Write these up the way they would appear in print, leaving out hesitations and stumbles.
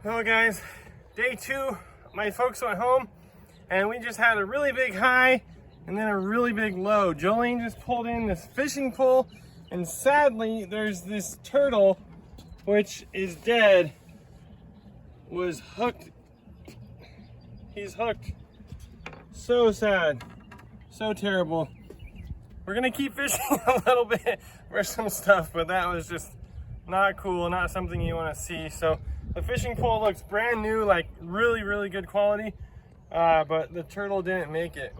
Hello guys, day 2, my folks went home and we just had a really big high and then a really big low. Jolene just pulled in this fishing pole and sadly there's this turtle which is dead, was hooked. He's hooked. So sad, so terrible. We're gonna keep fishing a little bit for some stuff, but that was just not cool, not something you want to see. So the fishing pole looks brand new, like really good quality, but the turtle didn't make it.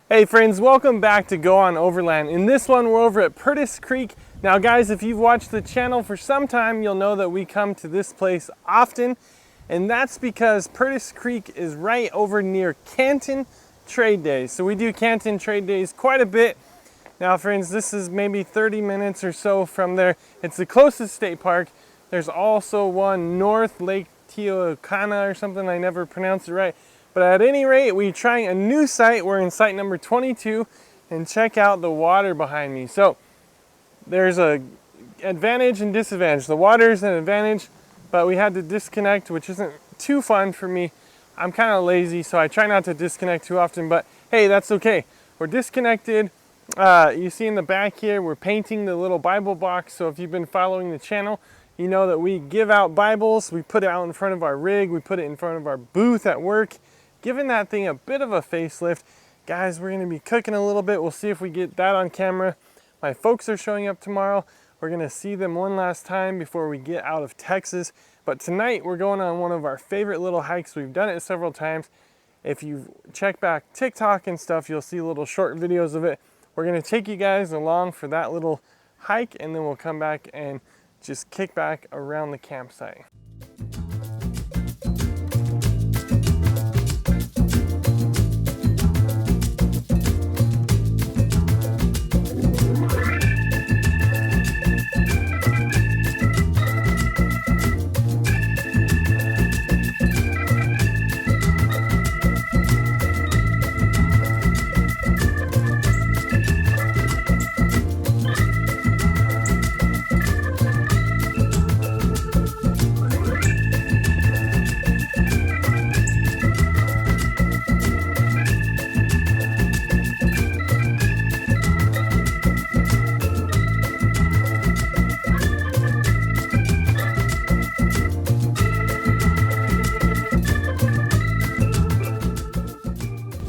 Hey friends, welcome back to Go on Overland. In this one, we're over at Purtis Creek. Now guys, if you've watched the channel for some time, you'll know that we come to this place often, and that's because Purtis Creek is right over near Canton Trade Days. So we do Canton Trade Days quite a bit. Now friends, this is maybe 30 minutes or so from there. It's the closest state park. There's also one north, Lake Teocana or something, I never pronounced it right. But at any rate, we're trying a new site. We're in site number 22, and check out the water behind me. So there's a advantage and disadvantage. The water is an advantage, but we had to disconnect, which isn't too fun for me. I'm kind of lazy, so I try not to disconnect too often, but hey, that's okay. We're disconnected. You see in the back here, we're painting the little Bible box. So if you've been following the channel, you know that we give out Bibles. We put it out in front of our rig. We put it in front of our booth at work, giving that thing a bit of a facelift. Guys, we're gonna be cooking a little bit. We'll see if we get that on camera. My folks are showing up tomorrow. We're gonna see them one last time before we get out of Texas. But tonight we're going on one of our favorite little hikes. We've done it several times. If you check back TikTok and stuff, you'll see little short videos of it. We're gonna take you guys along for that little hike, and then we'll come back and just kick back around the campsite.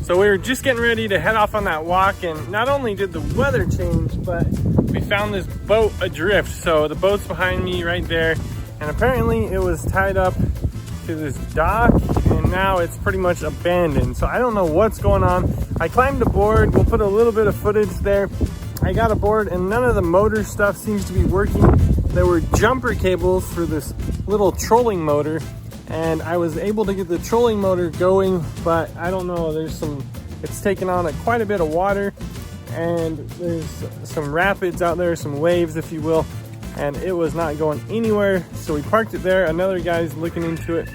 So we were just getting ready to head off on that walk, and not only did the weather change, but we found this boat adrift. So the boat's behind me right there, and apparently it was tied up to this dock, and now it's pretty much abandoned. So I don't know what's going on. I climbed aboard. We'll put a little bit of footage there. I got aboard, and none of the motor stuff seems to be working. There were jumper cables for this little trolling motor, and I was able to get the trolling motor going, but I don't know, it's taken on quite a bit of water, and there's some rapids out there, some waves if you will, and it was not going anywhere. So we parked it there. Another guy's looking into it,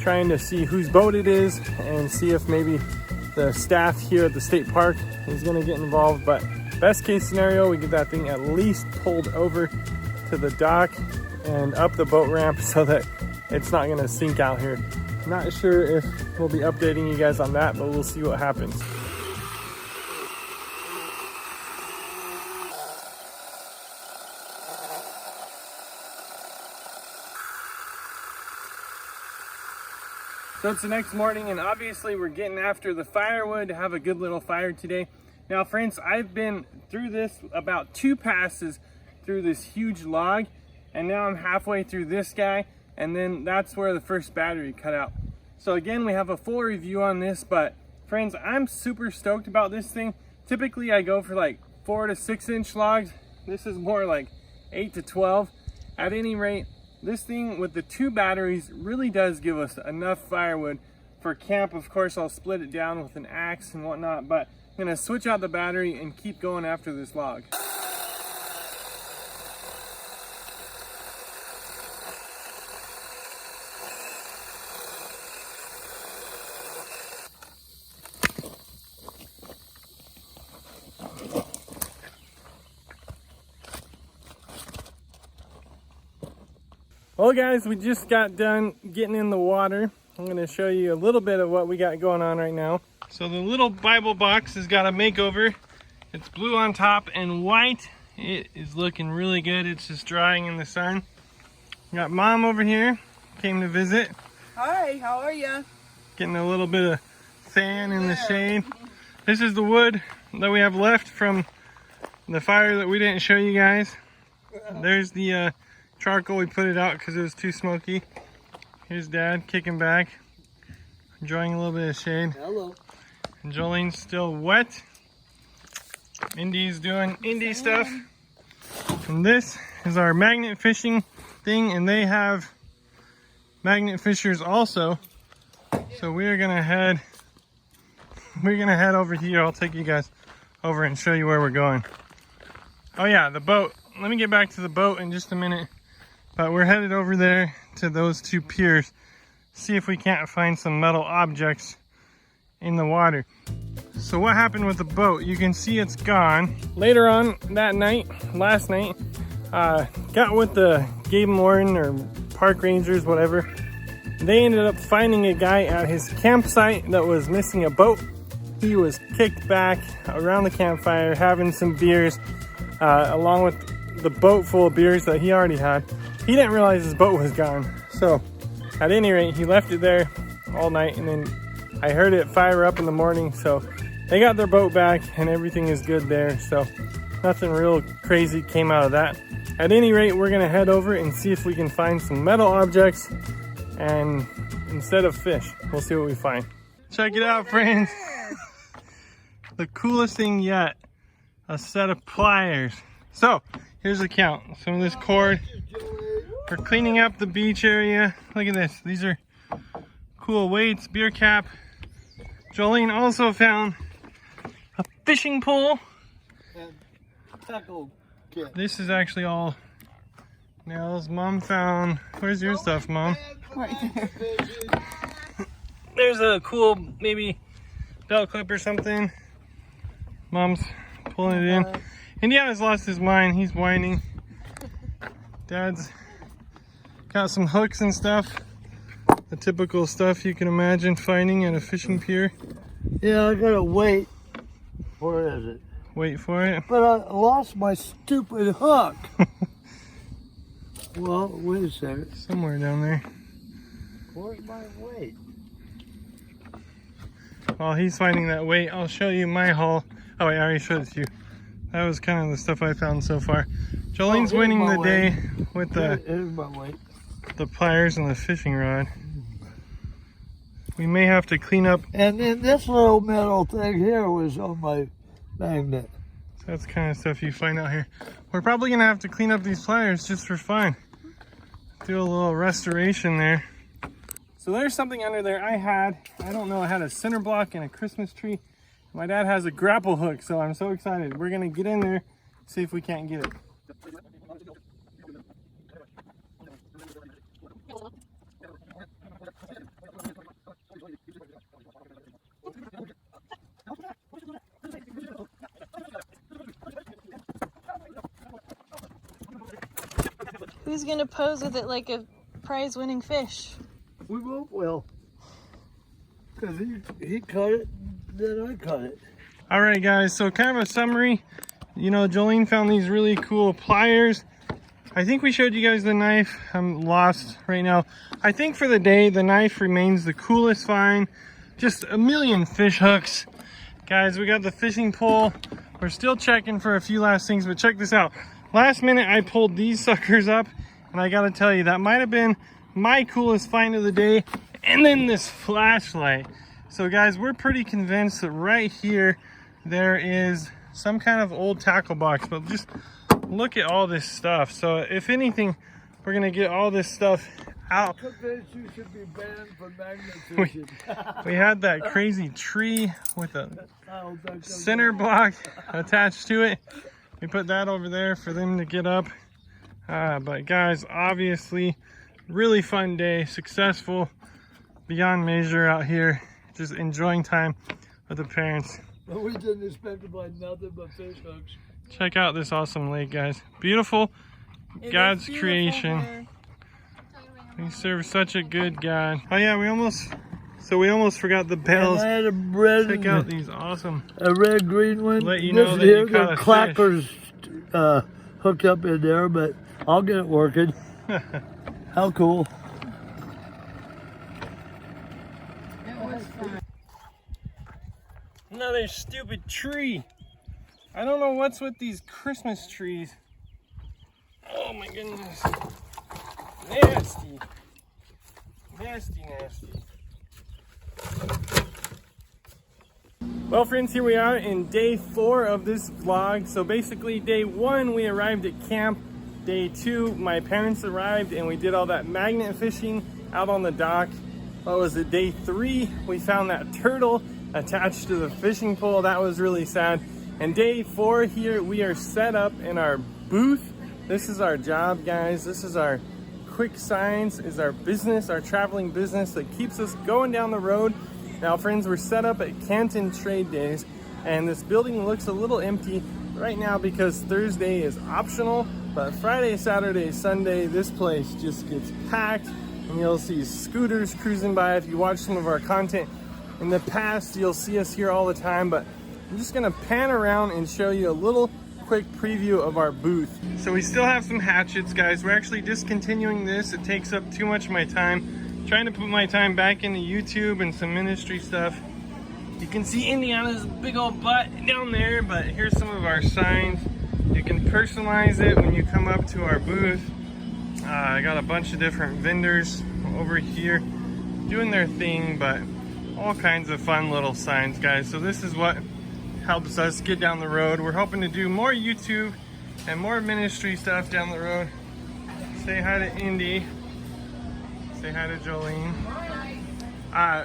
trying to see whose boat it is and see if maybe the staff here at the state park is going to get involved. But best case scenario, we get that thing at least pulled over to the dock and up the boat ramp so that it's not gonna sink out here. Not sure if we'll be updating you guys on that, but we'll see what happens. So it's the next morning, and obviously we're getting after the firewood to have a good little fire today. Now friends, I've been through this about 2 passes through this huge log, and now I'm halfway through this guy, and then that's where the first battery cut out. So again, we have a full review on this, but friends, I'm super stoked about this thing. Typically I go for like 4 to 6 inch logs. This is more like 8 to 12. At any rate, this thing with the 2 batteries really does give us enough firewood for camp. Of course, I'll split it down with an axe and whatnot, but I'm gonna switch out the battery and keep going after this log. Well guys, we just got done getting in the water. I'm going to show you a little bit of what we got going on right now. So the little Bible box has got a makeover. It's blue on top and white. It is looking really good. It's just drying in the sun. Got Mom over here, came to visit. Hi, how are you? Getting a little bit of fan in the shade. This is the wood that we have left from the fire that we didn't show you guys. There's the charcoal. We put it out because it was too smoky. Here's Dad kicking back, enjoying a little bit of shade. Hello. And Jolene's still wet. Indy's doing Indy stuff. And this is our magnet fishing thing, and they have magnet fishers also. So we're gonna head over here. I'll take you guys over and show you where we're going. Oh yeah, the boat. Let me get back to the boat in just a minute. But we're headed over there to those two piers. See if we can't find some metal objects in the water. So what happened with the boat? You can see it's gone. Later on that night, last night, got with the game warden or park rangers, whatever. They ended up finding a guy at his campsite that was missing a boat. He was kicked back around the campfire having some beers, along with the boat full of beers that he already had. He didn't realize his boat was gone. So at any rate, he left it there all night, and then I heard it fire up in the morning. So they got their boat back and everything is good there. So nothing real crazy came out of that. At any rate, we're gonna head over and see if we can find some metal objects, and instead of fish, we'll see what we find. Check it out, friends. The coolest thing yet, a set of pliers. So here's the count. Some of this cord. We're cleaning up the beach area. Look at this. These are cool weights, beer cap. Jolene also found a fishing pole. And tackle kit. This is actually all nails. Mom found, where's your stuff, Mom? Right there. There's a cool, maybe belt clip or something. Mom's pulling it in. Indiana's lost his mind. He's whining. Dad's got some hooks and stuff. The typical stuff you can imagine finding at a fishing pier. Yeah, I gotta wait. Where is it? Wait for it. But I lost my stupid hook. Well, wait a second. Somewhere down there. Where's my weight? While he's finding that weight, I'll show you my haul. Oh wait, I already showed it to you. That was kind of the stuff I found so far. Jolene's winning the day with the pliers and the fishing rod. We may have to clean up. And then this little metal thing here was on my magnet. That's the kind of stuff you find out here. We're probably gonna have to clean up these pliers just for fun. Do a little restoration there. So there's something under there I don't know, I had a center block and a Christmas tree. My dad has a grapple hook, so I'm so excited. We're gonna get in there, see if we can't get it. Who's gonna pose with it like a prize-winning fish? We both will. Because he cut it, then I cut it. All right, guys, so kind of a summary. You know, Jolene found these really cool pliers. I think we showed you guys the knife. I'm lost right now. I think for the day, the knife remains the coolest find. Just a million fish hooks. Guys, we got the fishing pole. We're still checking for a few last things, but check this out. Last minute, I pulled these suckers up, and I gotta tell you, that might have been my coolest find of the day. And then this flashlight. So guys, we're pretty convinced that right here, there is some kind of old tackle box, but just look at all this stuff. So if anything, we're gonna get all this stuff out. Convinced you should be banned from magnet fishing. We had that crazy tree with a center block attached to it. We put that over there for them to get up. But guys, obviously, really fun day, successful, beyond measure out here. Just enjoying time with the parents. But we didn't expect to find nothing but fish hooks. Check out this awesome lake, guys. Beautiful, God's creation. We serve such a good God. Oh yeah, we almost forgot the bells. And I had a red. Check out these awesome. A red green one. Let you know that you caught a fish. Clackers hooked up in there, but I'll get it working. How cool. Another stupid tree. I don't know what's with these Christmas trees. Oh my goodness. Nasty. Nasty, nasty. Well friends, here we are in day 4 of this vlog. So basically day 1 we arrived at camp. Day 2 my parents arrived and we did all that magnet fishing out on the dock. What was it? Day 3 we found that turtle attached to the fishing pole. That was really sad. And day 4 here we are set up in our booth. This is our job, guys. This is our Quick Signs, is our business, our traveling business that keeps us going down the road. Now friends, we're set up at Canton Trade Days and this building looks a little empty right now because Thursday is optional, but Friday, Saturday, Sunday, this place just gets packed and you'll see scooters cruising by. If you watch some of our content in the past, you'll see us here all the time, but I'm just gonna pan around and show you a little quick preview of our booth. So we still have some hatchets, guys. We're actually discontinuing this. It takes up too much of my time. I'm trying to put my time back into YouTube and some ministry stuff. You can see Indiana's big old butt down there, but here's some of our signs. You can personalize it when you come up to our booth. I got a bunch of different vendors over here doing their thing, but all kinds of fun little signs, guys. So this is what helps us get down the road. We're hoping to do more YouTube and more ministry stuff down the road. Say hi to Indy. Say hi to Jolene.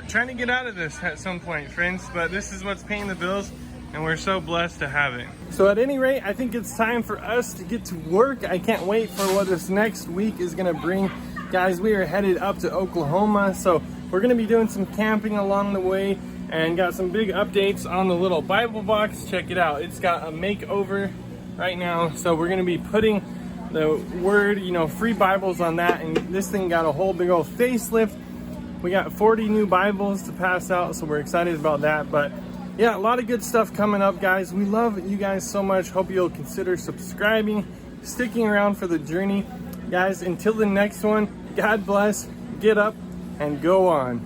Trying to get out of this at some point, friends, but this is what's paying the bills and we're so blessed to have it. So at any rate, I think it's time for us to get to work. I can't wait for what this next week is gonna bring. Guys, we are headed up to Oklahoma, so we're gonna be doing some camping along the way and got some big updates on the little Bible box. Check it out. It's got a makeover right now. So we're gonna be putting the word, free Bibles on that, and this thing got a whole big old facelift. We got 40 new Bibles to pass out, so we're excited about that. But yeah, a lot of good stuff coming up, guys. We love you guys so much. Hope you'll consider subscribing, sticking around for the journey. Guys, until the next one, God bless, get up, and go on.